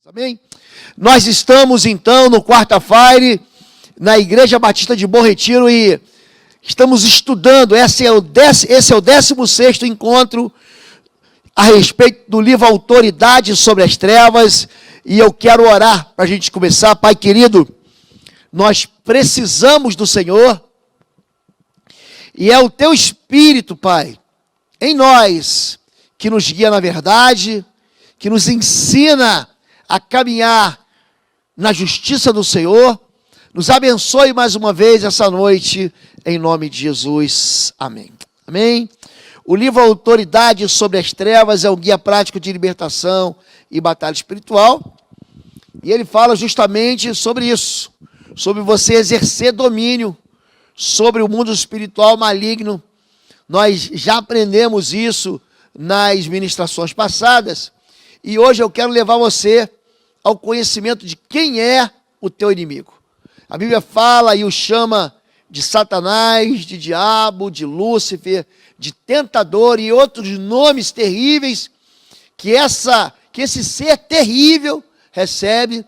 Amém? Nós estamos então no quarta-feira na Igreja Batista de Bom Retiro e estamos estudando, esse é o 16º encontro a respeito do livro Autoridade sobre as Trevas, e eu quero orar para a gente começar. Pai querido, nós precisamos do Senhor, e é o Teu Espírito, Pai, em nós, que nos guia na verdade, que nos ensina a caminhar na justiça do Senhor. Nos abençoe mais uma vez essa noite, em nome de Jesus. Amém. Amém. O livro Autoridade sobre as Trevas é um guia prático de libertação e batalha espiritual. E ele fala justamente sobre isso, sobre você exercer domínio sobre o mundo espiritual maligno. Nós já aprendemos isso nas ministrações passadas. E hoje eu quero levar você ao conhecimento de quem é o teu inimigo. A Bíblia fala e o chama de Satanás, de diabo, de Lúcifer, de tentador e outros nomes terríveis que esse ser terrível recebe.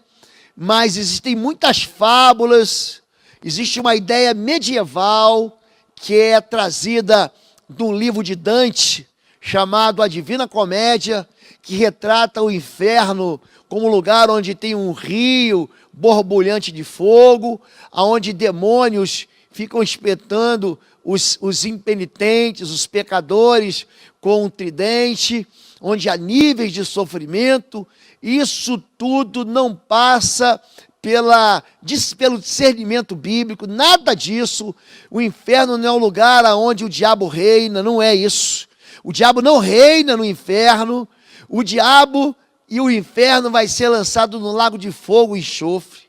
Mas existem muitas fábulas, existe uma ideia medieval que é trazida de um livro de Dante chamado A Divina Comédia, que retrata o inferno como um lugar onde tem um rio borbulhante de fogo, onde demônios ficam espetando os impenitentes, os pecadores, com um tridente, onde há níveis de sofrimento. Isso tudo não passa pelo discernimento bíblico, nada disso. O inferno não é um lugar onde o diabo reina, não é isso. O diabo não reina no inferno. O diabo e o inferno vai ser lançado no lago de fogo e enxofre.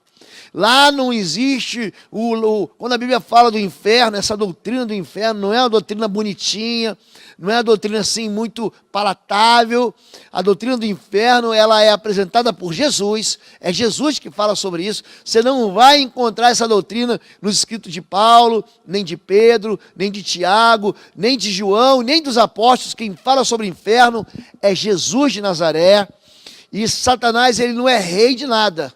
Lá não existe, quando a Bíblia fala do inferno, essa doutrina do inferno não é uma doutrina bonitinha, não é uma doutrina assim muito palatável. A doutrina do inferno, ela é apresentada por Jesus, é Jesus que fala sobre isso. Você não vai encontrar essa doutrina nos escritos de Paulo, nem de Pedro, nem de Tiago, nem de João, nem dos apóstolos. Quem fala sobre o inferno é Jesus de Nazaré. E Satanás, ele não é rei de nada.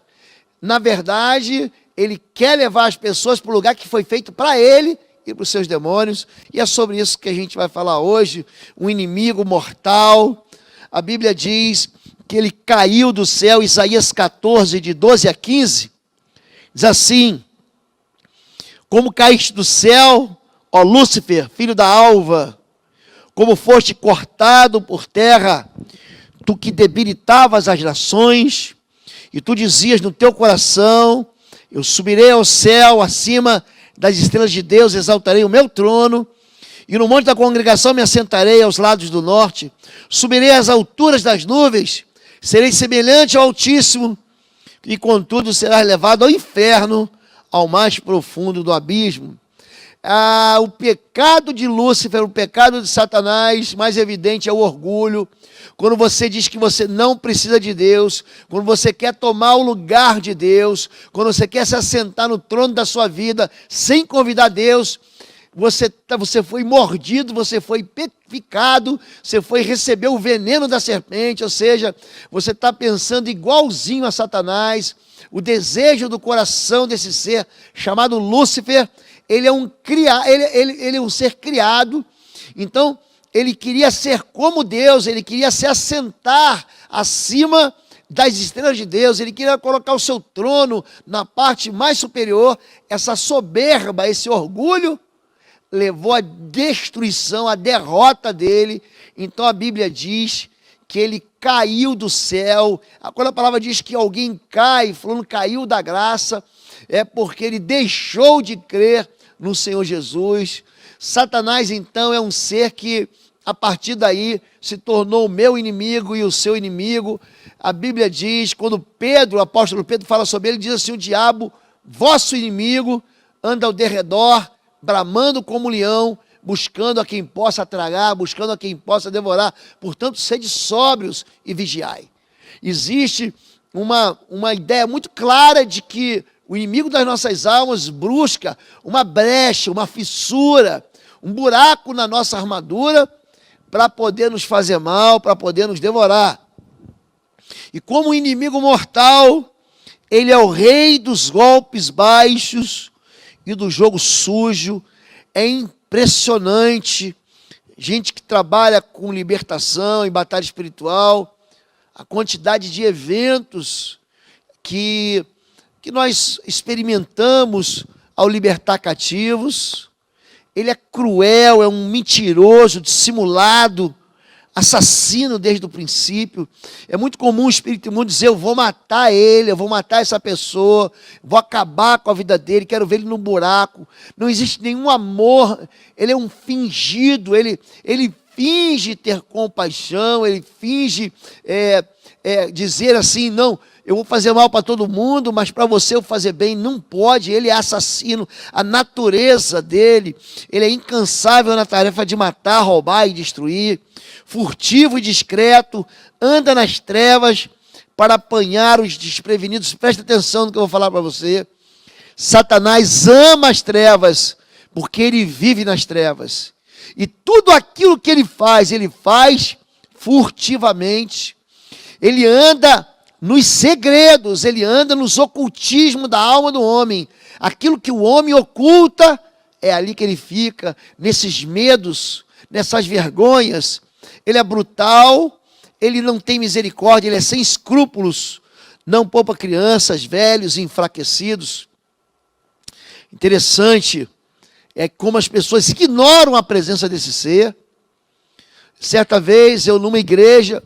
Na verdade, ele quer levar as pessoas para o lugar que foi feito para ele e para os seus demônios. E é sobre isso que a gente vai falar hoje. Um inimigo mortal. A Bíblia diz que ele caiu do céu, Isaías 14, de 12 a 15. Diz assim: como caíste do céu, ó Lúcifer, filho da alva, como foste cortado por terra, tu que debilitavas as nações. E tu dizias no teu coração: eu subirei ao céu, acima das estrelas de Deus, exaltarei o meu trono, e no monte da congregação me assentarei aos lados do norte, subirei às alturas das nuvens, serei semelhante ao Altíssimo, e contudo serás levado ao inferno, ao mais profundo do abismo. O pecado de Lúcifer, o pecado de Satanás, mais evidente é o orgulho. Quando você diz que você não precisa de Deus, quando você quer tomar o lugar de Deus, quando você quer se assentar no trono da sua vida, sem convidar Deus, você foi mordido, você foi petrificado, você foi receber o veneno da serpente, ou seja, você está pensando igualzinho a Satanás. O desejo do coração desse ser, chamado Lúcifer, ele é um ser criado. Então, ele queria ser como Deus, ele queria se assentar acima das estrelas de Deus, ele queria colocar o seu trono na parte mais superior. Essa soberba, esse orgulho, levou à destruição, à derrota dele. Então a Bíblia diz que ele caiu do céu. Quando a palavra diz que alguém cai, falando caiu da graça, é porque ele deixou de crer no Senhor Jesus. Satanás, então, é um ser que, a partir daí, se tornou o meu inimigo e o seu inimigo. A Bíblia diz, quando Pedro, o apóstolo Pedro fala sobre ele, diz assim: o diabo, vosso inimigo, anda ao derredor, bramando como leão, buscando a quem possa tragar, buscando a quem possa devorar. Portanto, sede sóbrios e vigiai. Existe uma ideia muito clara de que o inimigo das nossas almas busca uma brecha, uma fissura, um buraco na nossa armadura para poder nos fazer mal, para poder nos devorar. E como inimigo mortal, ele é o rei dos golpes baixos e do jogo sujo. É impressionante. Gente que trabalha com libertação e batalha espiritual, a quantidade de eventos que nós experimentamos ao libertar cativos. Ele é cruel, é um mentiroso, dissimulado, assassino desde o princípio. É muito comum o espírito imundo dizer: eu vou matar ele, eu vou matar essa pessoa, vou acabar com a vida dele, quero ver ele no buraco. Não existe nenhum amor, ele é um fingido, ele finge ter compaixão, ele finge dizer assim: não, eu vou fazer mal para todo mundo, mas para você eu fazer bem. Não pode. Ele é assassino. A natureza dele, ele é incansável na tarefa de matar, roubar e destruir. Furtivo e discreto, anda nas trevas para apanhar os desprevenidos. Presta atenção no que eu vou falar para você. Satanás ama as trevas, porque ele vive nas trevas. E tudo aquilo que ele faz furtivamente. Ele anda nos segredos, ele anda nos ocultismos da alma do homem. Aquilo que o homem oculta, é ali que ele fica, nesses medos, nessas vergonhas. Ele é brutal, ele não tem misericórdia, ele é sem escrúpulos, não poupa crianças, velhos, enfraquecidos. Interessante é como as pessoas ignoram a presença desse ser. Certa vez, eu numa igreja,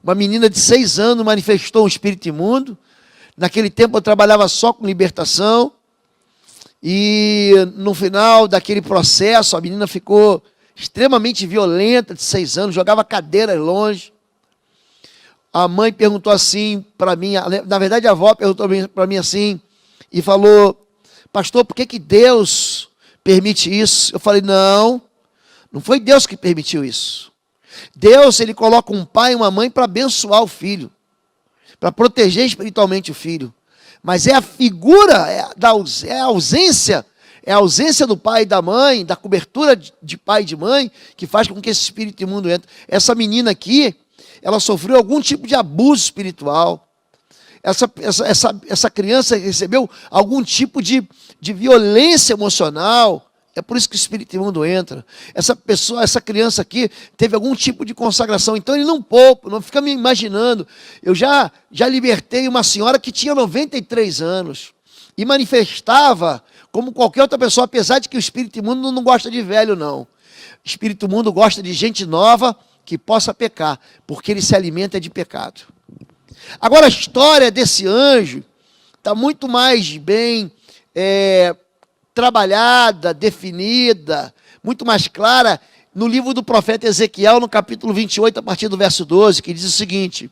uma menina de 6 anos manifestou um espírito imundo. Naquele tempo eu trabalhava só com libertação. E no final daquele processo, a menina ficou extremamente violenta, de 6 anos, jogava cadeiras longe. A mãe perguntou assim para mim, na verdade a avó perguntou para mim assim, e falou: pastor, por que Deus permite isso? Eu falei: não foi Deus que permitiu isso. Deus, ele coloca um pai e uma mãe para abençoar o filho, para proteger espiritualmente o filho. Mas é a figura, é a ausência do pai e da mãe, da cobertura de pai e de mãe, que faz com que esse espírito imundo entre. Essa menina aqui, ela sofreu algum tipo de abuso espiritual. Essa criança recebeu algum tipo de violência emocional. É por isso que o espírito imundo entra. Essa criança aqui teve algum tipo de consagração. Então ele não poupa, não fica me imaginando. Eu já libertei uma senhora que tinha 93 anos e manifestava como qualquer outra pessoa, apesar de que o espírito imundo não gosta de velho, não. O espírito imundo gosta de gente nova que possa pecar, porque ele se alimenta de pecado. Agora, a história desse anjo está muito mais bem trabalhada, definida, muito mais clara no livro do profeta Ezequiel, no capítulo 28, a partir do verso 12, que diz o seguinte: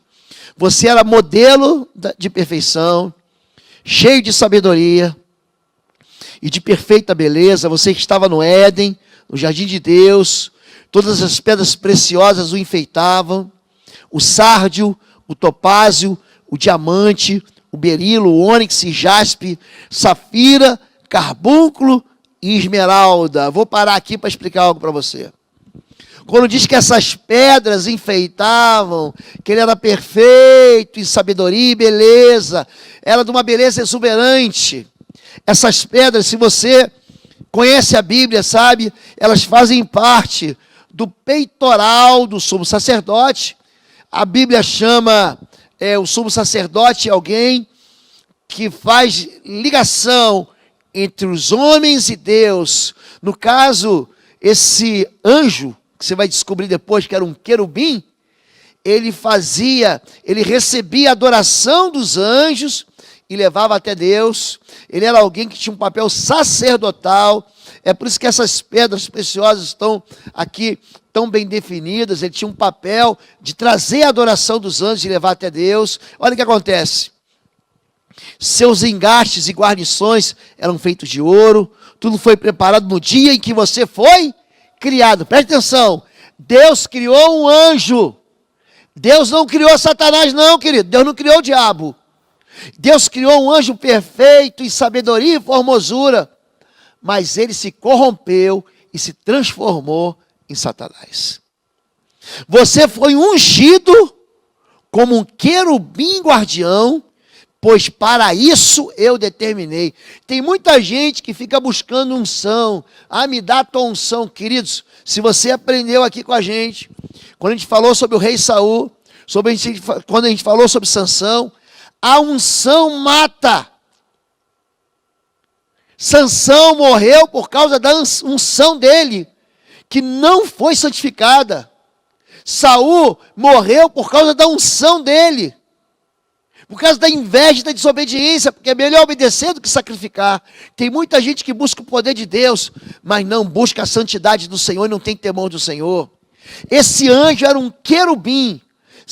você era modelo de perfeição, cheio de sabedoria e de perfeita beleza. Você estava no Éden, no jardim de Deus. Todas as pedras preciosas o enfeitavam: o sárdio, o topázio, o diamante, o berilo, o ônix, jaspe, safira, carbúnculo e esmeralda. Vou parar aqui para explicar algo para você. Quando diz que essas pedras enfeitavam, que ele era perfeito em sabedoria e beleza, era de uma beleza exuberante. Essas pedras, se você conhece a Bíblia, sabe, elas fazem parte do peitoral do sumo sacerdote. A Bíblia chama o sumo sacerdote alguém que faz ligação entre os homens e Deus. No caso, esse anjo, que você vai descobrir depois que era um querubim, ele recebia a adoração dos anjos e levava até Deus. Ele era alguém que tinha um papel sacerdotal. É por isso que essas pedras preciosas estão aqui tão bem definidas. Ele tinha um papel de trazer a adoração dos anjos e levar até Deus. Olha o que acontece. Seus engastes e guarnições eram feitos de ouro. Tudo foi preparado no dia em que você foi criado. Preste atenção. Deus criou um anjo. Deus não criou Satanás, não, querido. Deus não criou o diabo. Deus criou um anjo perfeito em sabedoria e formosura. Mas ele se corrompeu e se transformou em Satanás. Você foi ungido como um querubim guardião, pois para isso eu determinei. Tem muita gente que fica buscando unção. Me dá a tua unção. Queridos, se você aprendeu aqui com a gente, quando a gente falou sobre o rei Saul, quando a gente falou sobre Sansão, a unção mata. Sansão morreu por causa da unção dele, que não foi santificada. Saul morreu por causa da unção dele, por causa da inveja e da desobediência, porque é melhor obedecer do que sacrificar. Tem muita gente que busca o poder de Deus, mas não busca a santidade do Senhor e não tem temor do Senhor. Esse anjo era um querubim.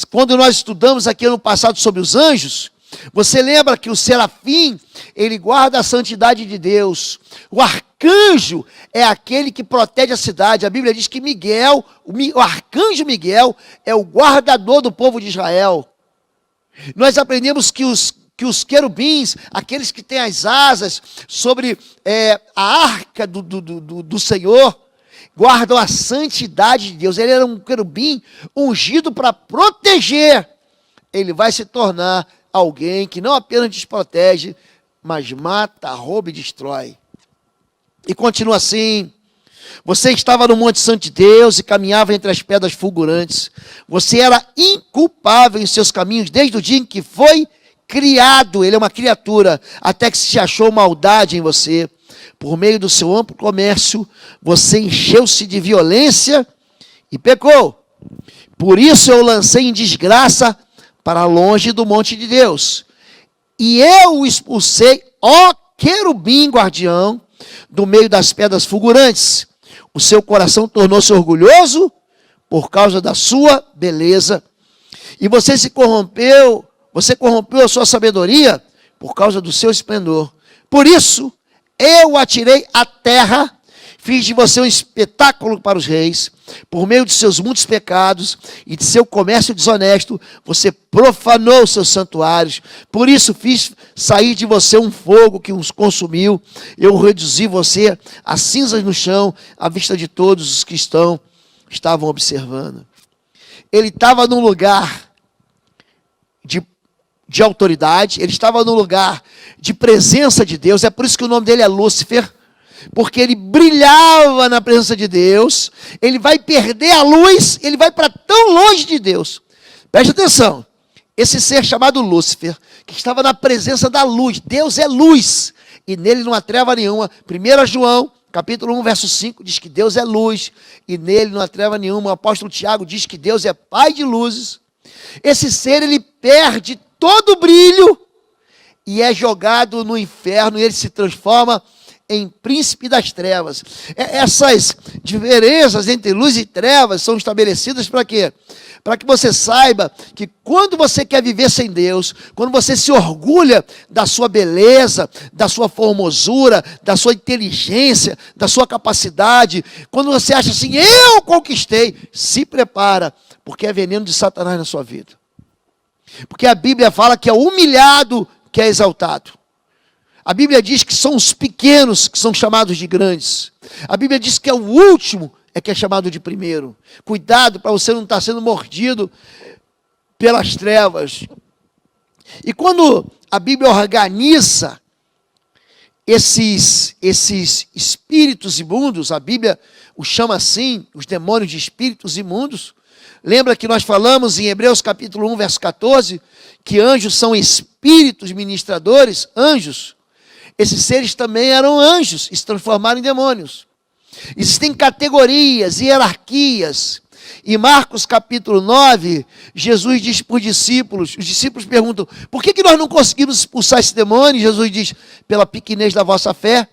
Quando nós estudamos aqui ano passado sobre os anjos, você lembra que o serafim, ele guarda a santidade de Deus. O arcanjo é aquele que protege a cidade. A Bíblia diz que Miguel, o arcanjo Miguel, é o guardador do povo de Israel. Nós aprendemos que os querubins, aqueles que têm as asas sobre a arca do Senhor, guardam a santidade de Deus. Ele era um querubim ungido para proteger. Ele vai se tornar alguém que não apenas desprotege, mas mata, rouba e destrói. E continua assim: você estava no Monte Santo de Deus e caminhava entre as pedras fulgurantes. Você era inculpável em seus caminhos desde o dia em que foi criado. Ele é uma criatura, até que se achou maldade em você. Por meio do seu amplo comércio, você encheu-se de violência e pecou. Por isso eu lancei em desgraça para longe do monte de Deus. E eu o expulsei, ó querubim guardião, do meio das pedras fulgurantes. O seu coração tornou-se orgulhoso por causa da sua beleza. E você corrompeu a sua sabedoria por causa do seu esplendor. Por isso, eu o atirei à terra, fiz de você um espetáculo para os reis. Por meio de seus muitos pecados e de seu comércio desonesto, você profanou seus santuários. Por isso fiz sair de você um fogo que os consumiu. Eu reduzi você a cinzas no chão, à vista de todos os que estavam observando. Ele estava num lugar de autoridade, ele estava num lugar de presença de Deus. É por isso que o nome dele é Lúcifer, porque ele brilhava na presença de Deus. Ele vai perder a luz, ele vai para tão longe de Deus. Preste atenção, esse ser chamado Lúcifer, que estava na presença da luz, Deus é luz, e nele não há treva nenhuma. 1 João, capítulo 1, verso 5, diz que Deus é luz, e nele não há treva nenhuma. O apóstolo Tiago diz que Deus é pai de luzes. Esse ser, ele perde todo o brilho, e é jogado no inferno, e ele se transforma em príncipe das trevas. Essas diferenças entre luz e trevas são estabelecidas para quê? Para que você saiba que quando você quer viver sem Deus, quando você se orgulha da sua beleza, da sua formosura, da sua inteligência, da sua capacidade, quando você acha assim, eu conquistei, se prepara, porque é veneno de Satanás na sua vida. Porque a Bíblia fala que é humilhado que é exaltado. A Bíblia diz que são os pequenos que são chamados de grandes. A Bíblia diz que é o último que é chamado de primeiro. Cuidado para você não estar sendo mordido pelas trevas. E quando a Bíblia organiza esses espíritos imundos, a Bíblia os chama assim, os demônios de espíritos imundos. Lembra que nós falamos em Hebreus capítulo 1, verso 14, que anjos são espíritos ministradores, anjos. Esses seres também eram anjos e se transformaram em demônios. Existem categorias, hierarquias. Em Marcos capítulo 9, Jesus diz para os discípulos perguntam, por que nós não conseguimos expulsar esse demônio? E Jesus diz, pela pequenez da vossa fé.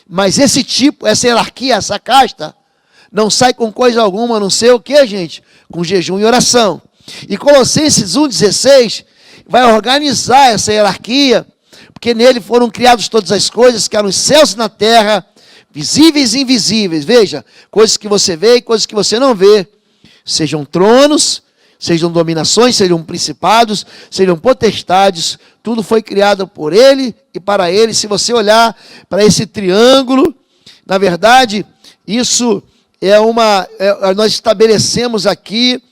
Mas esse tipo, essa hierarquia, essa casta, não sai com coisa alguma, a não ser o que, gente? Com jejum e oração. E Colossenses 1,16 vai organizar essa hierarquia, porque nele foram criadas todas as coisas, que eram os céus e na terra, visíveis e invisíveis. Veja, coisas que você vê e coisas que você não vê. Sejam tronos, sejam dominações, sejam principados, sejam potestades, tudo foi criado por ele e para ele. Se você olhar para esse triângulo, na verdade, isso nós estabelecemos aqui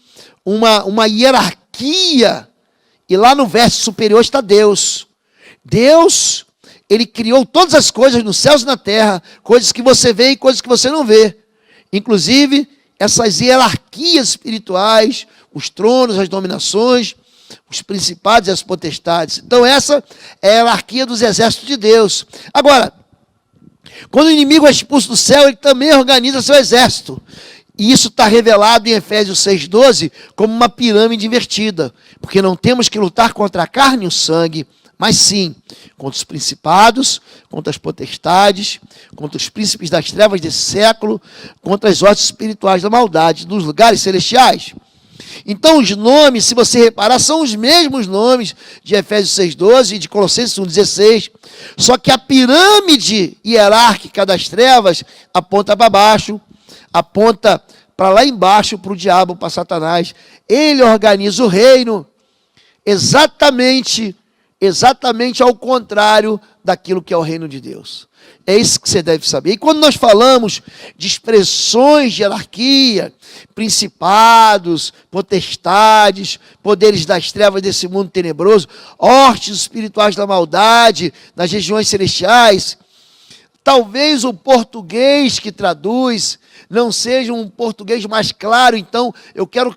uma hierarquia E lá no verso superior está Deus. Deus, Ele criou todas as coisas nos céus e na terra, coisas que você vê e coisas que você não vê. Inclusive, essas hierarquias espirituais, os tronos, as dominações, os principados e as potestades. Então essa é a hierarquia dos exércitos de Deus. Agora, quando o inimigo é expulso do céu, ele também organiza seu exército. E isso está revelado em Efésios 6,12 como uma pirâmide invertida. Porque não temos que lutar contra a carne e o sangue, mas sim contra os principados, contra as potestades, contra os príncipes das trevas desse século, contra as hostes espirituais da maldade dos lugares celestiais. Então os nomes, se você reparar, são os mesmos nomes de Efésios 6,12 e de Colossenses 1,16, só que a pirâmide hierárquica das trevas aponta para baixo, aponta para lá embaixo, para o diabo, para Satanás. Ele organiza o reino exatamente ao contrário daquilo que é o reino de Deus. É isso que você deve saber. E quando nós falamos de expressões de hierarquia, principados, potestades, poderes das trevas desse mundo tenebroso, hostes espirituais da maldade, nas regiões celestiais, talvez o português que traduz não seja um português mais claro, então eu quero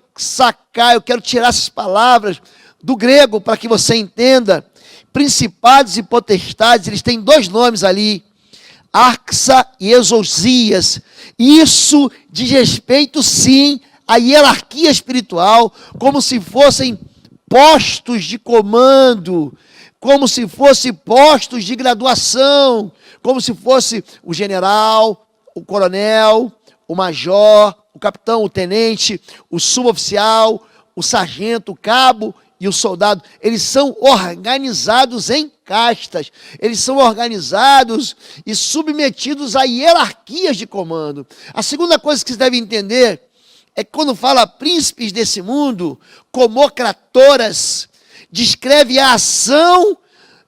tirar essas palavras do grego para que você entenda. Principados e potestades, eles têm dois nomes ali, Arxa e Exousias. Isso diz respeito, sim, à hierarquia espiritual, como se fossem postos de comando, como se fossem postos de graduação, como se fosse o general, o coronel, o major, o capitão, o tenente, o suboficial, o sargento, o cabo e o soldado. Eles são organizados em castas, eles são organizados e submetidos a hierarquias de comando. A segunda coisa que vocês devem entender é que quando fala príncipes desse mundo, comocratoras, descreve a ação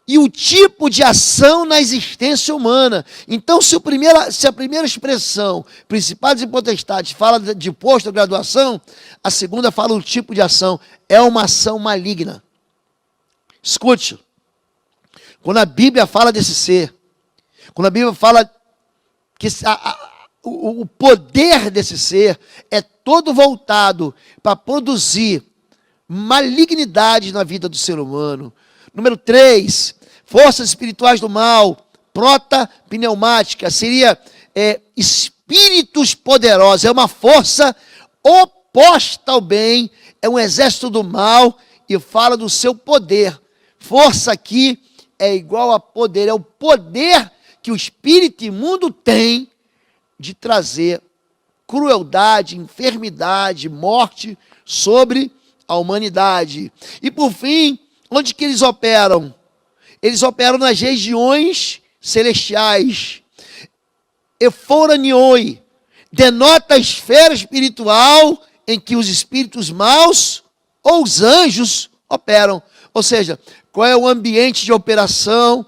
e o tipo de ação na existência humana. Então, se a primeira expressão, principados e potestades, fala de posto ou graduação, a segunda fala o tipo de ação. É uma ação maligna. Escute, quando a Bíblia fala desse ser, quando a Bíblia fala que o poder desse ser é todo voltado para produzir malignidade na vida do ser humano. Número 3, forças espirituais do mal, protapneumática, seria espíritos poderosos, é uma força oposta ao bem, é um exército do mal e fala do seu poder. Força aqui é igual a poder, é o poder que o espírito imundo tem de trazer crueldade, enfermidade, morte sobre a humanidade. E por fim, onde que eles operam? Eles operam nas regiões celestiais. Ephoranioi denota a esfera espiritual em que os espíritos maus ou os anjos operam. Ou seja, qual é o ambiente de operação?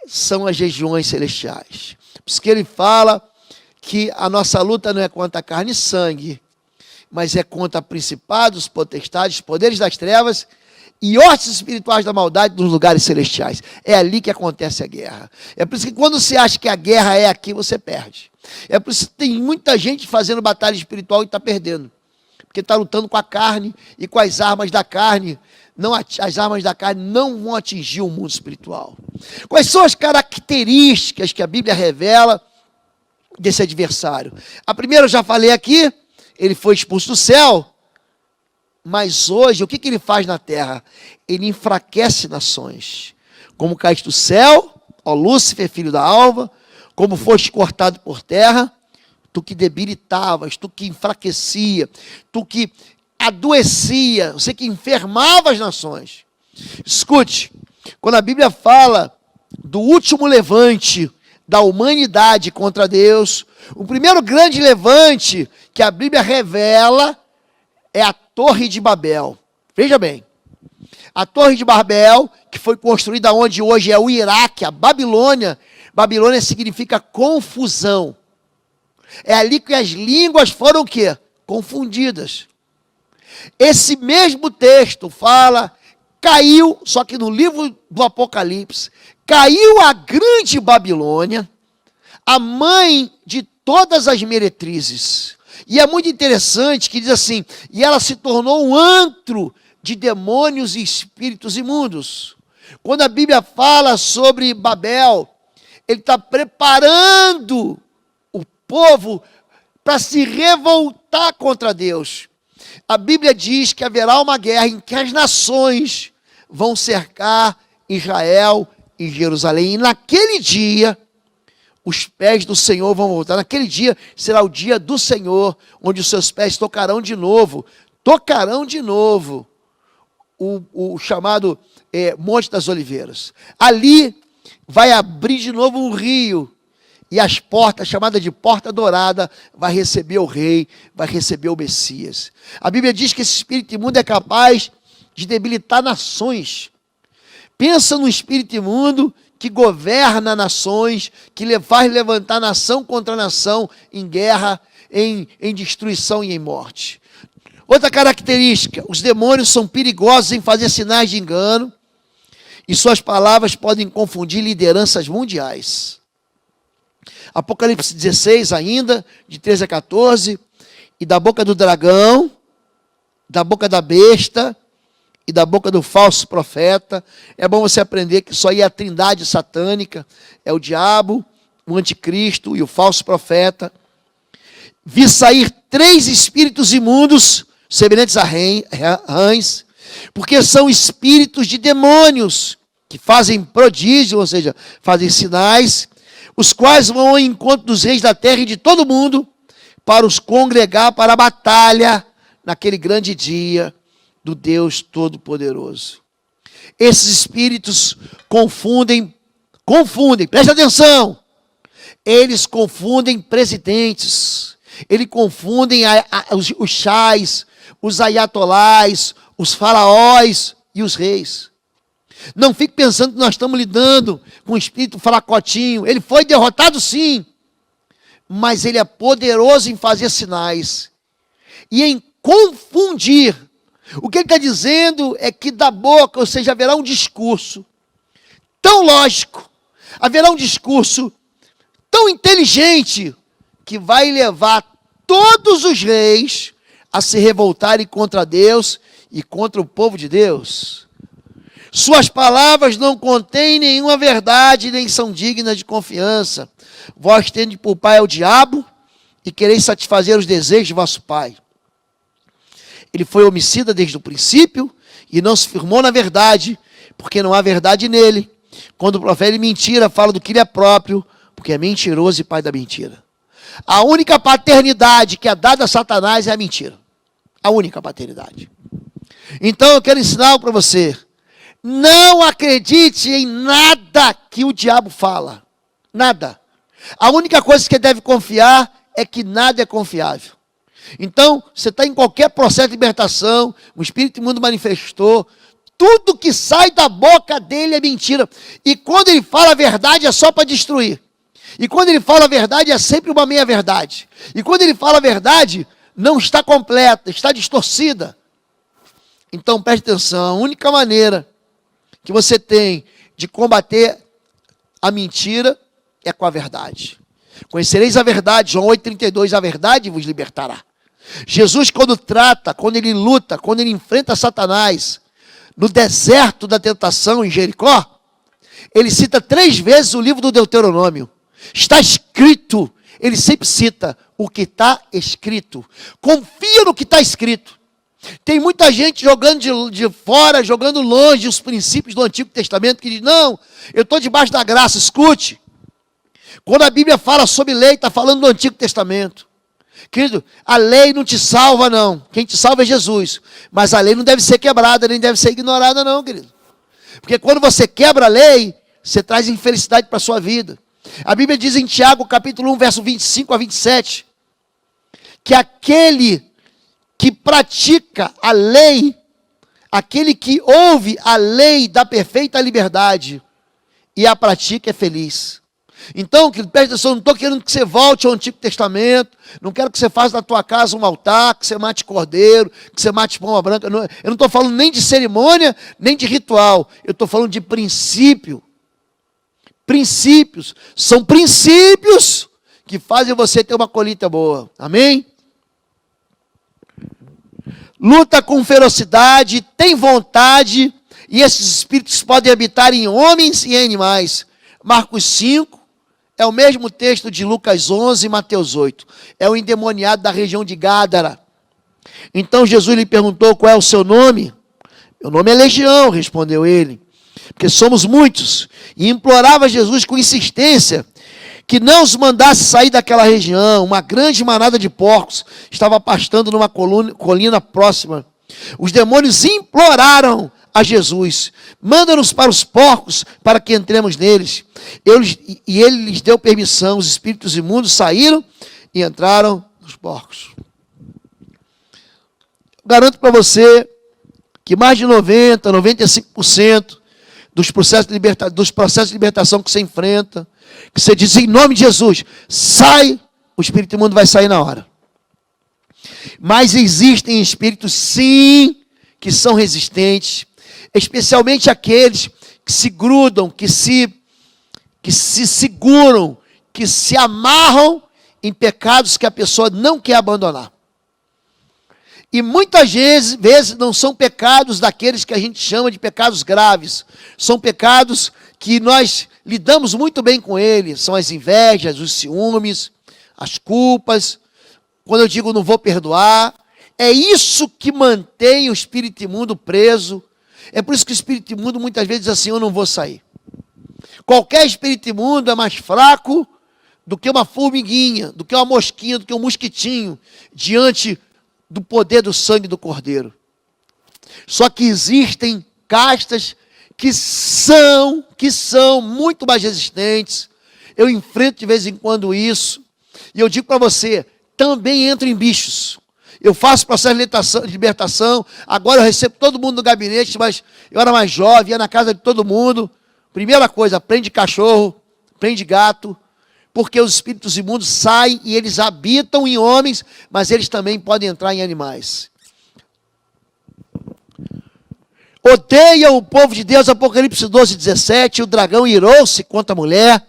São as regiões celestiais. Por isso que ele fala que a nossa luta não é contra carne e sangue, mas é contra principados, potestades, poderes das trevas e hostes espirituais da maldade nos lugares celestiais. É ali que acontece a guerra. É por isso que quando você acha que a guerra é aqui, você perde. É por isso que tem muita gente fazendo batalha espiritual e está perdendo. Porque está lutando com a carne e com as armas da carne. As armas da carne não vão atingir o mundo espiritual. Quais são as características que a Bíblia revela desse adversário? A primeira eu já falei aqui, ele foi expulso do céu. Mas hoje, o que ele faz na terra? Ele enfraquece nações. Como caíste do céu, ó Lúcifer, filho da alva, como foste cortado por terra, tu que debilitavas, tu que enfraquecia, tu que adoecia, você que enfermava as nações. Escute, quando a Bíblia fala do último levante da humanidade contra Deus, o primeiro grande levante que a Bíblia revela é a Torre de Babel. Veja bem, a Torre de Babel, que foi construída onde hoje é o Iraque, a Babilônia. Babilônia significa confusão. É ali que as línguas foram o quê? Confundidas. Esse mesmo texto fala caiu, só que no livro do Apocalipse, caiu a grande Babilônia, a mãe de todas as meretrizes. E é muito interessante que diz assim, e ela se tornou um antro de demônios e espíritos imundos. Quando a Bíblia fala sobre Babel, ele está preparando o povo para se revoltar contra Deus. A Bíblia diz que haverá uma guerra em que as nações vão cercar Israel e Jerusalém. E naquele dia, os pés do Senhor vão voltar. Naquele dia será o dia do Senhor, onde os seus pés tocarão de novo. O chamado Monte das Oliveiras. Ali vai abrir de novo um rio. E as portas, chamada de Porta Dourada, vai receber o rei, vai receber o Messias. A Bíblia diz que esse espírito imundo é capaz de debilitar nações. Pensa no espírito imundo que governa nações, que faz levantar nação contra nação em guerra, em destruição e em morte. Outra característica, os demônios são perigosos em fazer sinais de engano e suas palavras podem confundir lideranças mundiais. Apocalipse 16 ainda, de 13 a 14, e da boca do dragão, da boca da besta e da boca do falso profeta. É bom você aprender que isso aí é a trindade satânica, é o diabo, o anticristo e o falso profeta. Vi sair 3 espíritos imundos, semelhantes a rãs, porque são espíritos de demônios, que fazem prodígio, ou seja, fazem sinais, os quais vão ao encontro dos reis da terra e de todo mundo, para os congregar para a batalha, naquele grande dia do Deus Todo-Poderoso. Esses espíritos confundem, presta atenção, eles confundem presidentes, eles confundem os chais, os ayatolás, os faraós e os reis. Não fique pensando que nós estamos lidando com um espírito fracotinho. Ele foi derrotado sim, mas ele é poderoso em fazer sinais e em confundir. O que ele está dizendo é que da boca, ou seja, haverá um discurso tão lógico, haverá um discurso tão inteligente, que vai levar todos os reis a se revoltarem contra Deus e contra o povo de Deus. Suas palavras não contêm nenhuma verdade, nem são dignas de confiança. Vós tendes por pai ao diabo e quereis satisfazer os desejos de vosso pai. Ele foi homicida desde o princípio e não se firmou na verdade, porque não há verdade nele. Quando profere mentira, fala do que ele é próprio, porque é mentiroso e pai da mentira. A única paternidade que é dada a Satanás é a mentira. A única paternidade. Então eu quero ensinar algo para você. Não acredite em nada que o diabo fala. Nada. A única coisa que deve confiar é que nada é confiável. Então, você está em qualquer processo de libertação, o Espírito Imundo manifestou, tudo que sai da boca dele é mentira. E quando ele fala a verdade é só para destruir. E quando ele fala a verdade é sempre uma meia-verdade. E quando ele fala a verdade, não está completa, está distorcida. Então, preste atenção, a única maneira que você tem de combater a mentira é com a verdade. Conhecereis a verdade, João 8,32, a verdade vos libertará. Jesus, quando ele luta, quando ele enfrenta Satanás, no deserto da tentação em Jericó, ele cita 3 vezes o livro do Deuteronômio. Está escrito, ele sempre cita o que está escrito. Confia no que está escrito. Tem muita gente jogando de fora, jogando longe os princípios do Antigo Testamento, que diz, não, eu estou debaixo da graça. Escute, quando a Bíblia fala sobre lei, está falando do Antigo Testamento. Querido, a lei não te salva não, quem te salva é Jesus. Mas a lei não deve ser quebrada, nem deve ser ignorada não, querido. Porque quando você quebra a lei, você traz infelicidade para a sua vida. A Bíblia diz em Tiago, capítulo 1, verso 25 a 27, que aquele que pratica a lei, aquele que ouve a lei da perfeita liberdade e a pratica é feliz. Então, querido, preste atenção, não estou querendo que você volte ao Antigo Testamento, não quero que você faça na tua casa um altar, que você mate cordeiro, que você mate pomba branca. Eu não estou falando nem de cerimônia, nem de ritual. Eu estou falando de princípio. Princípios. São princípios que fazem você ter uma colheita boa. Amém? Luta com ferocidade, tem vontade, e esses espíritos podem habitar em homens e em animais. Marcos 5, é o mesmo texto de Lucas 11 e Mateus 8. É o endemoniado da região de Gádara. Então Jesus lhe perguntou: qual é o seu nome? Meu nome é Legião, respondeu ele, porque somos muitos. E implorava Jesus com insistência que não os mandasse sair daquela região. Uma grande manada de porcos estava pastando numa colina próxima. Os demônios imploraram a Jesus: manda-nos para os porcos, para que entremos neles. E ele lhes deu permissão. Os espíritos imundos saíram e entraram nos porcos. Garanto para você que mais de 95% dos processos de libertação que você enfrenta, que você diz em nome de Jesus, sai, o espírito imundo vai sair na hora. Mas existem espíritos, sim, que são resistentes, especialmente aqueles que se grudam, que se seguram, que se amarram em pecados que a pessoa não quer abandonar. E muitas vezes não são pecados daqueles que a gente chama de pecados graves. São pecados que nós lidamos muito bem com eles. São as invejas, os ciúmes, as culpas. Quando eu digo não vou perdoar, é isso que mantém o espírito imundo preso. É por isso que o espírito imundo muitas vezes diz assim: eu não vou sair. Qualquer espírito imundo é mais fraco do que uma formiguinha, do que uma mosquinha, do que um mosquitinho, diante do poder do sangue do Cordeiro. Só que existem castas que são muito mais resistentes. Eu enfrento de vez em quando isso. E eu digo para você, também entro em bichos. Eu faço processo de libertação. Agora eu recebo todo mundo no gabinete, mas eu era mais jovem, ia na casa de todo mundo. Primeira coisa, prende cachorro, prende gato, porque os espíritos imundos saem e eles habitam em homens, mas eles também podem entrar em animais. Odeia o povo de Deus, Apocalipse 12, 17, o dragão irou-se contra a mulher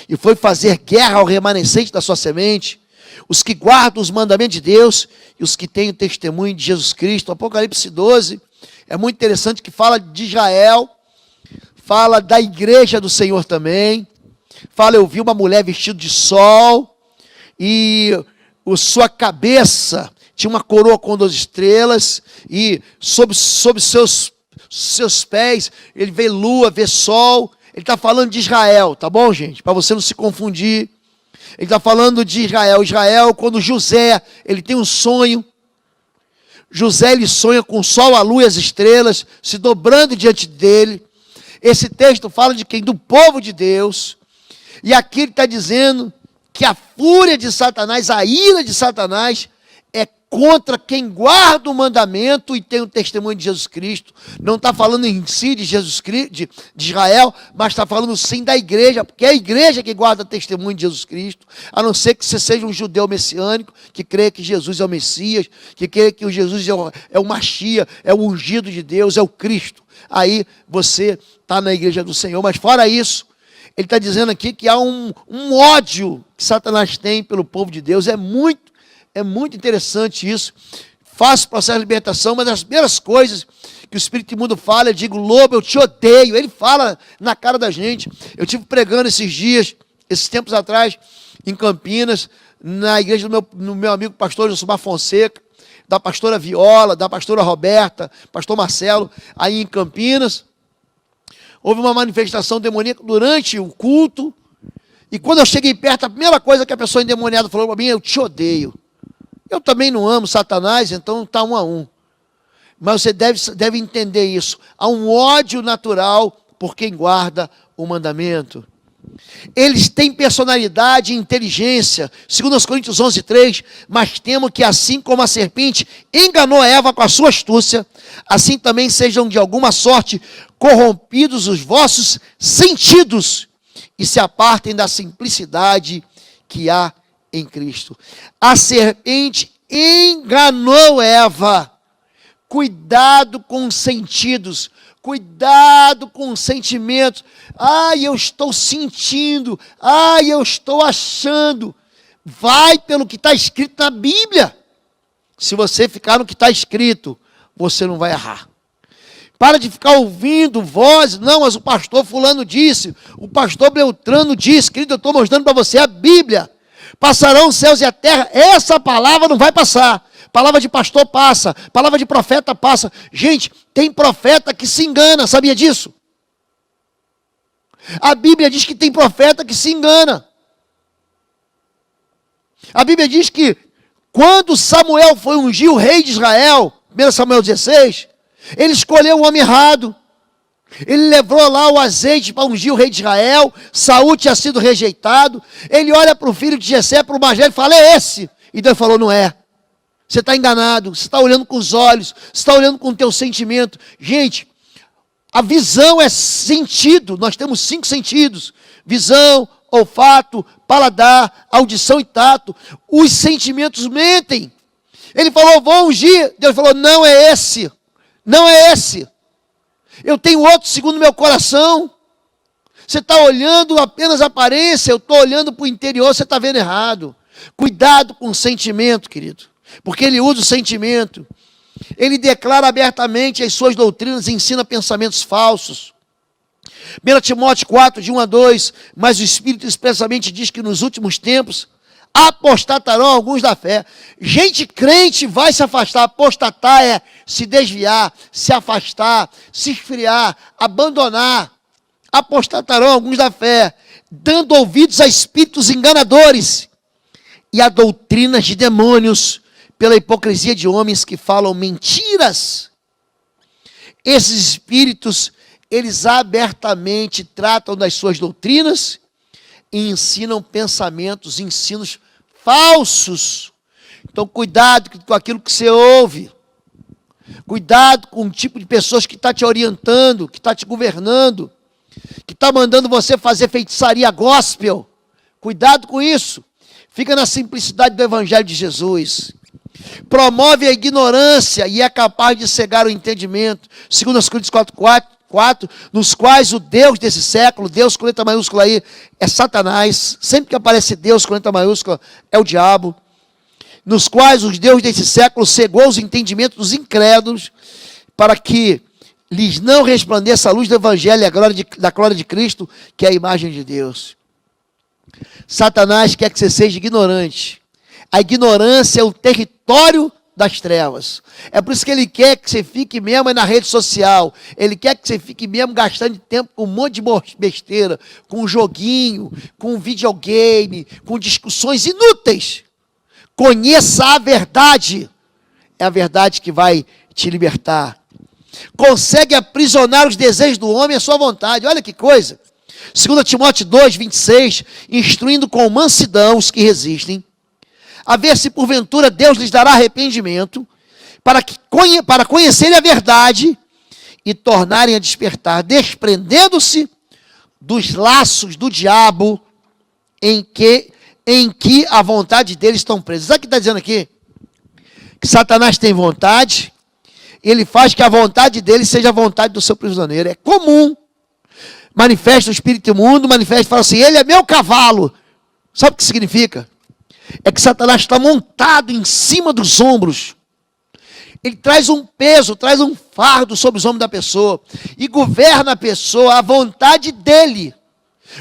e foi fazer guerra ao remanescente da sua semente, os que guardam os mandamentos de Deus e os que têm o testemunho de Jesus Cristo. Apocalipse 12 é muito interessante, que fala de Israel, fala da igreja do Senhor também. Fala: eu vi uma mulher vestida de sol e sua cabeça tinha uma coroa com 12 estrelas e sobre seus pés ele vê lua, vê sol. Ele está falando de Israel, tá bom, gente? Para você não se confundir. Ele está falando de Israel. Israel, quando José, ele tem um sonho. José, ele sonha com o sol, a lua e as estrelas se dobrando diante dele. Esse texto fala de quem? Do povo de Deus. E aqui ele está dizendo que a fúria de Satanás, a ira de Satanás, é contra quem guarda o mandamento e tem o testemunho de Jesus Cristo. Não está falando em si de Jesus Cristo, de Israel, mas está falando sim da igreja, porque é a igreja que guarda o testemunho de Jesus Cristo, a não ser que você seja um judeu messiânico, que crê que Jesus é o Messias, que crê que o Jesus é o Machia, é o ungido de Deus, é o Cristo. Aí você está na igreja do Senhor, mas fora isso, ele está dizendo aqui que há um ódio que Satanás tem pelo povo de Deus. É muito interessante isso. Faço processo de libertação, mas as primeiras coisas que o Espírito Imundo fala, eu digo: lobo, eu te odeio. Ele fala na cara da gente. Eu estive pregando esses tempos atrás, em Campinas, na igreja do meu amigo pastor Josumar Fonseca, da pastora Viola, da pastora Roberta, pastor Marcelo, aí em Campinas. Houve uma manifestação demoníaca durante o culto, e quando eu cheguei perto, a primeira coisa que a pessoa endemoniada falou para mim: eu te odeio. Eu também não amo Satanás, então está 1 a 1. Mas você deve entender isso. Há um ódio natural por quem guarda o mandamento. Eles têm personalidade e inteligência, segundo os Coríntios 11, 3, mas temo que assim como a serpente enganou Eva com a sua astúcia, assim também sejam de alguma sorte corrompidos os vossos sentidos e se apartem da simplicidade que há em Cristo. A serpente enganou Eva. Cuidado com os sentidos, cuidado com os sentimentos. Eu estou sentindo, eu estou achando. Vai pelo que está escrito na Bíblia. Se você ficar no que está escrito, você não vai errar. Para de ficar ouvindo vozes. Não, mas o pastor fulano disse, o pastor Beltrano disse. Querido, eu estou mostrando para você a Bíblia. Passarão os céus e a terra. Essa palavra não vai passar. Palavra de pastor passa. Palavra de profeta passa. Gente, tem profeta que se engana. Sabia disso? A Bíblia diz que tem profeta que se engana. A Bíblia diz que quando Samuel foi ungir o rei de Israel, 1 Samuel 16, ele escolheu o homem errado. Ele levou lá o azeite para ungir o rei de Israel. Saul tinha sido rejeitado. Ele olha para o filho de Jessé, para o mais velho, e fala, é esse. E Deus falou, não é. Você está enganado, você está olhando com os olhos, você está olhando com o teu sentimento. Gente, a visão é sentido. Nós temos 5 sentidos. Visão, olfato, paladar, audição e tato. Os sentimentos mentem. Ele falou, vou ungir. Deus falou, não é esse. Não é esse. Eu tenho outro segundo meu coração. Você está olhando apenas a aparência, eu estou olhando para o interior, você está vendo errado. Cuidado com o sentimento, querido. Porque ele usa o sentimento. Ele declara abertamente as suas doutrinas e ensina pensamentos falsos. 1 Timóteo 4, de 1 a 2, mas o Espírito expressamente diz que nos últimos tempos apostatarão alguns da fé. Gente crente vai se afastar. Apostatar é se desviar, se afastar, se esfriar, abandonar. Apostatarão alguns da fé, dando ouvidos a espíritos enganadores e a doutrinas de demônios, pela hipocrisia de homens que falam mentiras. Esses espíritos, eles abertamente tratam das suas doutrinas e ensinam pensamentos, ensinos falsos. Então, cuidado com aquilo que você ouve. Cuidado com o tipo de pessoas que está te orientando, que está te governando, que está mandando você fazer feitiçaria gospel. Cuidado com isso. Fica na simplicidade do Evangelho de Jesus. Promove a ignorância e é capaz de cegar o entendimento. 2 Coríntios 4, nos quais o Deus desse século, Deus com letra maiúscula aí, é Satanás. Sempre que aparece Deus com letra maiúscula, é o diabo. Nos quais o Deus desse século cegou os entendimentos dos incrédulos, para que lhes não resplandeça a luz do Evangelho e a glória da glória de Cristo, que é a imagem de Deus. Satanás quer que você seja ignorante. A ignorância é o território das trevas. É por isso que ele quer que você fique mesmo na rede social. Ele quer que você fique mesmo gastando tempo com um monte de besteira, com joguinho, com videogame, com discussões inúteis. Conheça a verdade. É a verdade que vai te libertar. Consegue aprisionar os desejos do homem à sua vontade. Olha que coisa. 2 Timóteo 2, 26, instruindo com mansidão os que resistem, a ver se porventura Deus lhes dará arrependimento, para conhecerem a verdade e tornarem a despertar, desprendendo-se dos laços do diabo em que a vontade deles estão presos. Sabe o que está dizendo aqui? Que Satanás tem vontade, ele faz que a vontade dele seja a vontade do seu prisioneiro. É comum. Manifesta o espírito imundo, manifesta e fala assim, ele é meu cavalo. Sabe o que significa? É que Satanás está montado em cima dos ombros. Ele traz um peso, traz um fardo sobre os ombros da pessoa. E governa a pessoa à vontade dele.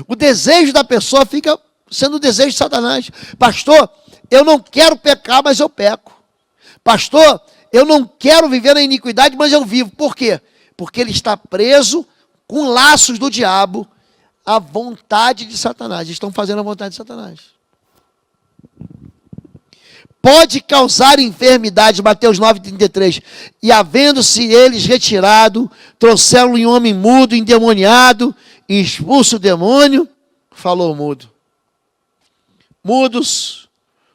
O desejo da pessoa fica sendo o desejo de Satanás. Pastor, eu não quero pecar, mas eu peco. Pastor, eu não quero viver na iniquidade, mas eu vivo. Por quê? Porque ele está preso com laços do diabo à vontade de Satanás. Eles estão fazendo a vontade de Satanás. Pode causar enfermidade, Mateus 9,33. E havendo-se eles retirado, trouxeram-lhe um homem mudo, endemoniado, e expulso o demônio, falou mudo. Mudos,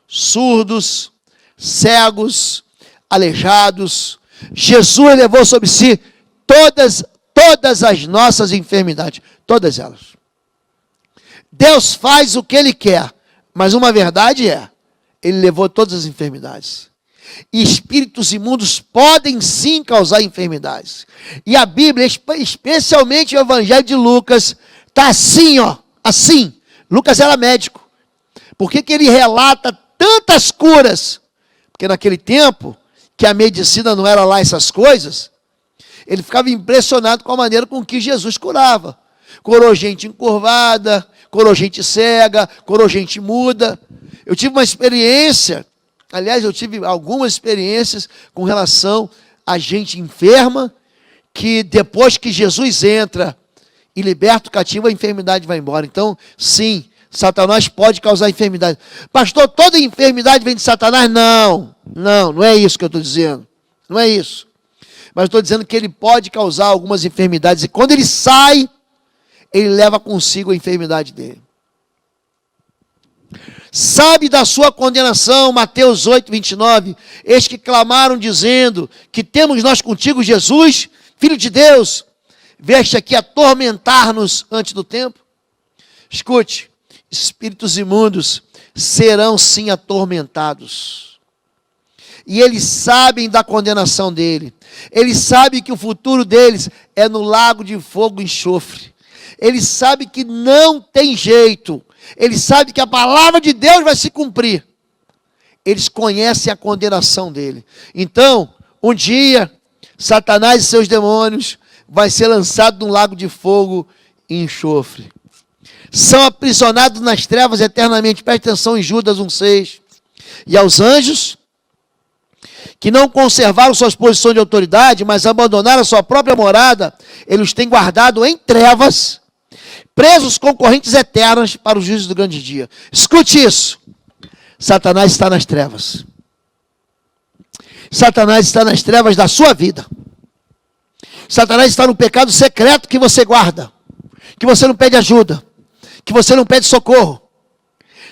surdos, cegos, aleijados. Jesus levou sobre si todas as nossas enfermidades. Todas elas. Deus faz o que Ele quer, mas uma verdade é, Ele levou todas as enfermidades. E espíritos imundos podem sim causar enfermidades. E a Bíblia, especialmente o Evangelho de Lucas, está assim, ó, assim. Lucas era médico. Por que ele relata tantas curas? Porque naquele tempo, que a medicina não era lá essas coisas, ele ficava impressionado com a maneira com que Jesus curava. Curou gente encurvada, curou gente cega, curou gente muda. Eu tive uma experiência, aliás, eu tive algumas experiências com relação a gente enferma, que depois que Jesus entra e liberta o cativo, a enfermidade vai embora. Então, sim, Satanás pode causar enfermidade. Pastor, toda enfermidade vem de Satanás? Não é isso que eu estou dizendo. Não é isso. Mas estou dizendo que ele pode causar algumas enfermidades. E quando ele sai, ele leva consigo a enfermidade dele. Sabe da sua condenação, Mateus 8, 29. Eis que clamaram dizendo, que temos nós contigo, Jesus, Filho de Deus, veste aqui atormentar-nos antes do tempo. Escute, espíritos imundos serão sim atormentados. E eles sabem da condenação dele. Eles sabem que o futuro deles é no lago de fogo e enxofre. Eles sabem que não tem jeito. Eles sabem que a palavra de Deus vai se cumprir. Eles conhecem a condenação dele. Então, um dia, Satanás e seus demônios vai ser lançado num lago de fogo e enxofre. São aprisionados nas trevas eternamente. Preste atenção em Judas 1,6. E aos anjos, que não conservaram suas posições de autoridade, mas abandonaram a sua própria morada, ele os tem guardado em trevas, presos com correntes eternas para o juízo do grande dia. Escute isso. Satanás está nas trevas. Satanás está nas trevas da sua vida. Satanás está no pecado secreto que você guarda, que você não pede ajuda, que você não pede socorro.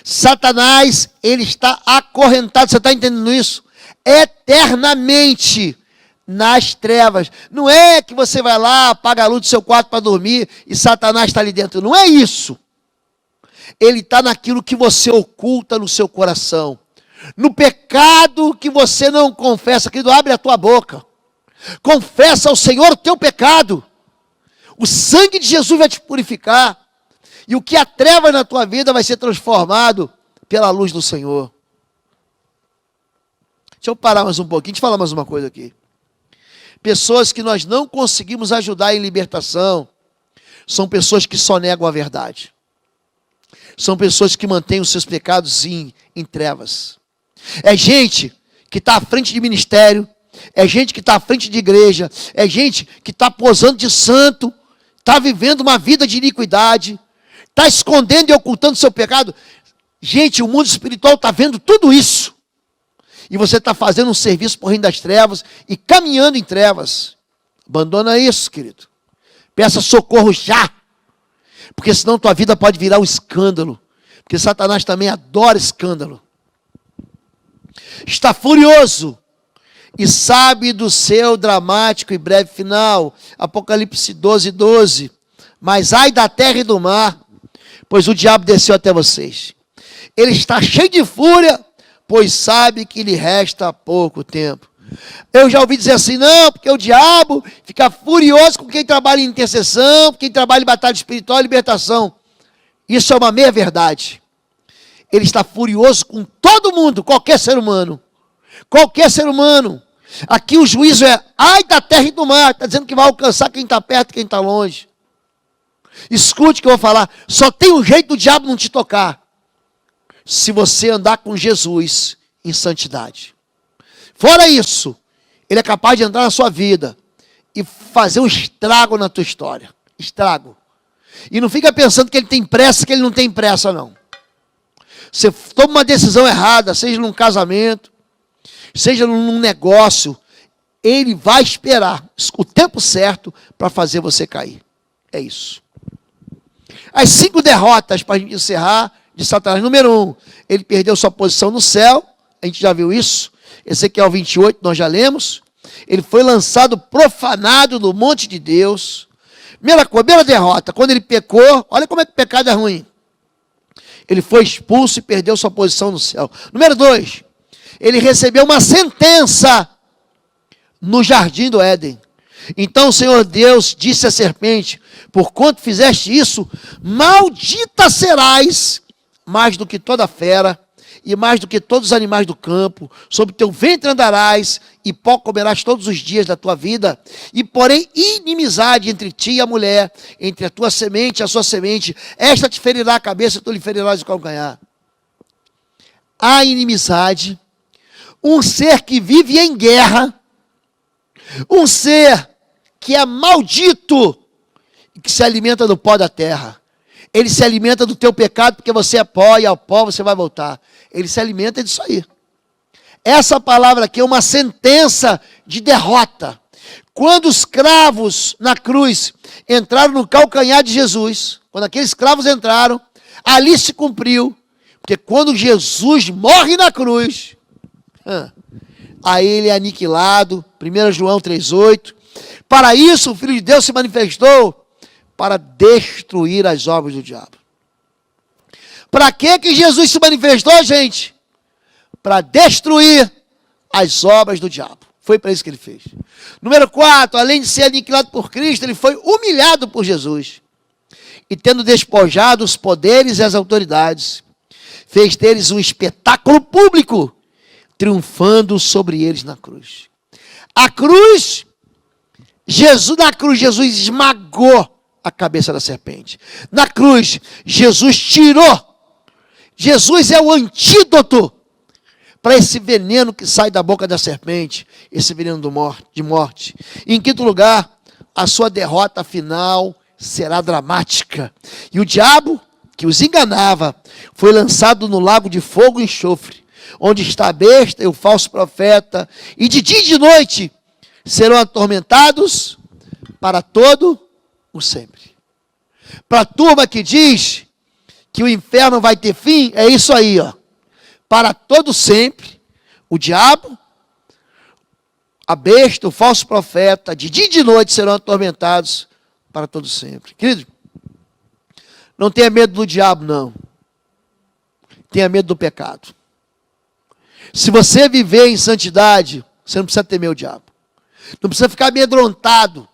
Satanás, ele está acorrentado, você está entendendo isso? Eternamente nas trevas. Não é que você vai lá, apaga a luz do seu quarto para dormir e Satanás está ali dentro. Não é isso. Ele está naquilo que você oculta no seu coração. No pecado que você não confessa. Querido, abre a tua boca. Confessa ao Senhor o teu pecado. O sangue de Jesus vai te purificar. E o que há trevas na tua vida vai ser transformado pela luz do Senhor. Deixa eu parar mais um pouquinho, deixa eu falar mais uma coisa aqui. Pessoas que nós não conseguimos ajudar em libertação, são pessoas que só negam a verdade. São pessoas que mantêm os seus pecados em trevas. É gente que está à frente de ministério, é gente que está à frente de igreja, é gente que está posando de santo, está vivendo uma vida de iniquidade, está escondendo e ocultando seu pecado. Gente, o mundo espiritual está vendo tudo isso. E você está fazendo um serviço por reino das trevas e caminhando em trevas. Abandona isso, querido. Peça socorro já. Porque senão tua vida pode virar um escândalo. Porque Satanás também adora escândalo. Está furioso e sabe do seu dramático e breve final. Apocalipse 12, 12. Mas ai da terra e do mar, pois o diabo desceu até vocês. Ele está cheio de fúria, pois sabe que lhe resta pouco tempo. Eu já ouvi dizer assim, não, porque o diabo fica furioso com quem trabalha em intercessão, com quem trabalha em batalha espiritual e libertação. Isso é uma meia-verdade. Ele está furioso com todo mundo, qualquer ser humano. Qualquer ser humano. Aqui o juízo é, ai da terra e do mar, está dizendo que vai alcançar quem está perto e quem está longe. Escute o que eu vou falar, só tem um jeito do diabo não te tocar. Se você andar com Jesus em santidade. Fora isso, ele é capaz de entrar na sua vida e fazer um estrago na tua história. Estrago. E não fica pensando que ele tem pressa, que ele não tem pressa, não. Você toma uma decisão errada, seja num casamento, seja num negócio, ele vai esperar o tempo certo para fazer você cair. É isso. As 5 derrotas, para a gente encerrar, de Satanás. Número 1, ele perdeu sua posição no céu. A gente já viu isso. Ezequiel 28, nós já lemos. Ele foi lançado profanado no monte de Deus. Primeira derrota, quando ele pecou, olha como é que o pecado é ruim. Ele foi expulso e perdeu sua posição no céu. Número 2, ele recebeu uma sentença no jardim do Éden. Então o Senhor Deus disse à serpente: porquanto fizeste isso, maldita serás mais do que toda fera, e mais do que todos os animais do campo. Sobre teu ventre andarás, e pó comerás todos os dias da tua vida. E porém inimizade entre ti e a mulher, entre a tua semente e a sua semente. Esta te ferirá a cabeça, tu lhe ferirás o calcanhar. A inimizade, um ser que vive em guerra, um ser que é maldito e que se alimenta do pó da terra. Ele se alimenta do teu pecado, porque você é pó e ao pó você vai voltar. Ele se alimenta disso aí. Essa palavra aqui é uma sentença de derrota. Quando os cravos na cruz entraram no calcanhar de Jesus, quando aqueles cravos entraram, ali se cumpriu. Porque quando Jesus morre na cruz, aí ele é aniquilado. 1 João 3,8. Para isso o Filho de Deus se manifestou, para destruir as obras do diabo. Para que Jesus se manifestou, gente? Para destruir as obras do diabo. Foi para isso que ele fez. Número 4, além de ser aniquilado por Cristo, ele foi humilhado por Jesus. E tendo despojado os poderes e as autoridades, fez deles um espetáculo público, triunfando sobre eles na cruz. Na cruz, Jesus esmagou a cabeça da serpente. Na cruz, Jesus tirou. Jesus é o antídoto para esse veneno que sai da boca da serpente, esse veneno de morte. E em quinto lugar, a sua derrota final será dramática. E o diabo, que os enganava, foi lançado no lago de fogo e enxofre, onde está a besta e o falso profeta, e de dia e de noite serão atormentados para todo o sempre. Para a turma que diz que o inferno vai ter fim, é isso aí, ó. Para todo sempre, o diabo, a besta, o falso profeta, de dia e de noite serão atormentados para todo sempre. Querido, não tenha medo do diabo, não. Tenha medo do pecado. Se você viver em santidade, você não precisa temer o diabo. Não precisa ficar amedrontado.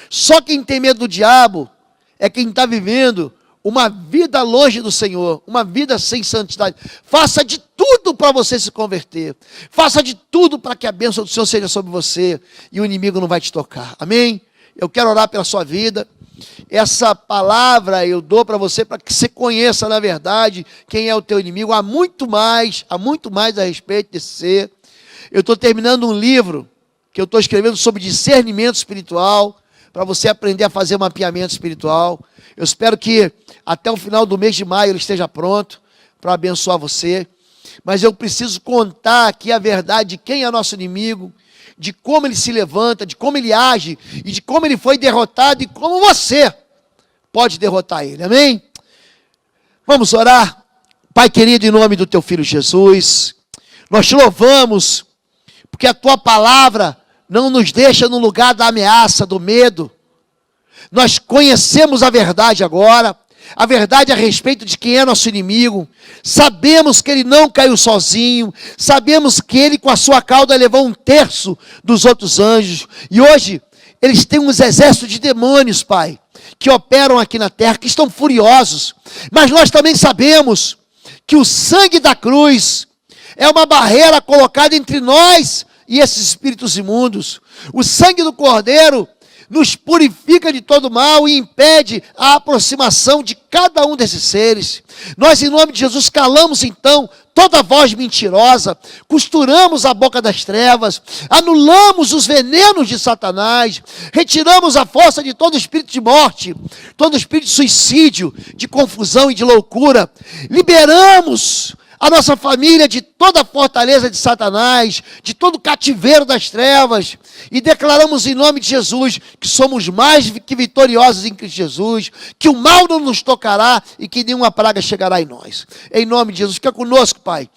Só quem tem medo do diabo é quem está vivendo uma vida longe do Senhor, uma vida sem santidade. Faça de tudo para você se converter. Faça de tudo para que a bênção do Senhor seja sobre você e o inimigo não vai te tocar. Amém? Eu quero orar pela sua vida. Essa palavra eu dou para você para que você conheça, na verdade, quem é o teu inimigo. Há muito mais a respeito desse ser. Eu estou terminando um livro que eu estou escrevendo sobre discernimento espiritual, para você aprender a fazer mapeamento espiritual. Eu espero que até o final do mês de maio ele esteja pronto para abençoar você. Mas eu preciso contar aqui a verdade de quem é nosso inimigo, de como ele se levanta, de como ele age, e de como ele foi derrotado, e como você pode derrotar ele. Amém? Vamos orar. Pai querido, em nome do teu Filho Jesus, nós te louvamos, porque a tua palavra não nos deixa no lugar da ameaça, do medo. Nós conhecemos a verdade agora, a verdade a respeito de quem é nosso inimigo. Sabemos que ele não caiu sozinho, sabemos que ele com a sua cauda levou 1/3 dos outros anjos. E hoje, eles têm uns exércitos de demônios, Pai, que operam aqui na terra, que estão furiosos. Mas nós também sabemos que o sangue da cruz é uma barreira colocada entre nós e esses espíritos imundos. O sangue do Cordeiro nos purifica de todo mal e impede a aproximação de cada um desses seres. Nós, em nome de Jesus, calamos então toda voz mentirosa, costuramos a boca das trevas, anulamos os venenos de Satanás, retiramos a força de todo espírito de morte, todo espírito de suicídio, de confusão e de loucura. Liberamos a nossa família de toda a fortaleza de Satanás, de todo o cativeiro das trevas, e declaramos em nome de Jesus que somos mais que vitoriosos em Cristo Jesus, que o mal não nos tocará e que nenhuma praga chegará em nós. Em nome de Jesus, fica conosco, Pai.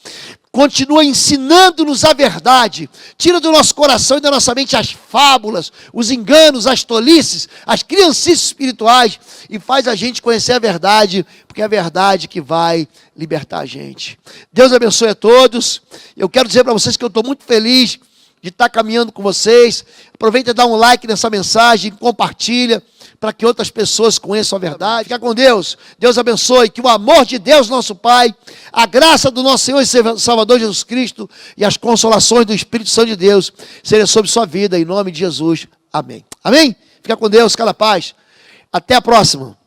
Continua ensinando-nos a verdade. Tira do nosso coração e da nossa mente as fábulas, os enganos, as tolices, as criancices espirituais e faz a gente conhecer a verdade, porque é a verdade que vai libertar a gente. Deus abençoe a todos. Eu quero dizer para vocês que eu estou muito feliz de estar caminhando com vocês. Aproveita e dá um like nessa mensagem, compartilha, para que outras pessoas conheçam a verdade. Fica com Deus. Deus abençoe. Que o amor de Deus, nosso Pai, a graça do nosso Senhor e Salvador Jesus Cristo e as consolações do Espírito Santo de Deus sejam sobre sua vida, em nome de Jesus. Amém. Amém? Fica com Deus, cada paz. Até a próxima.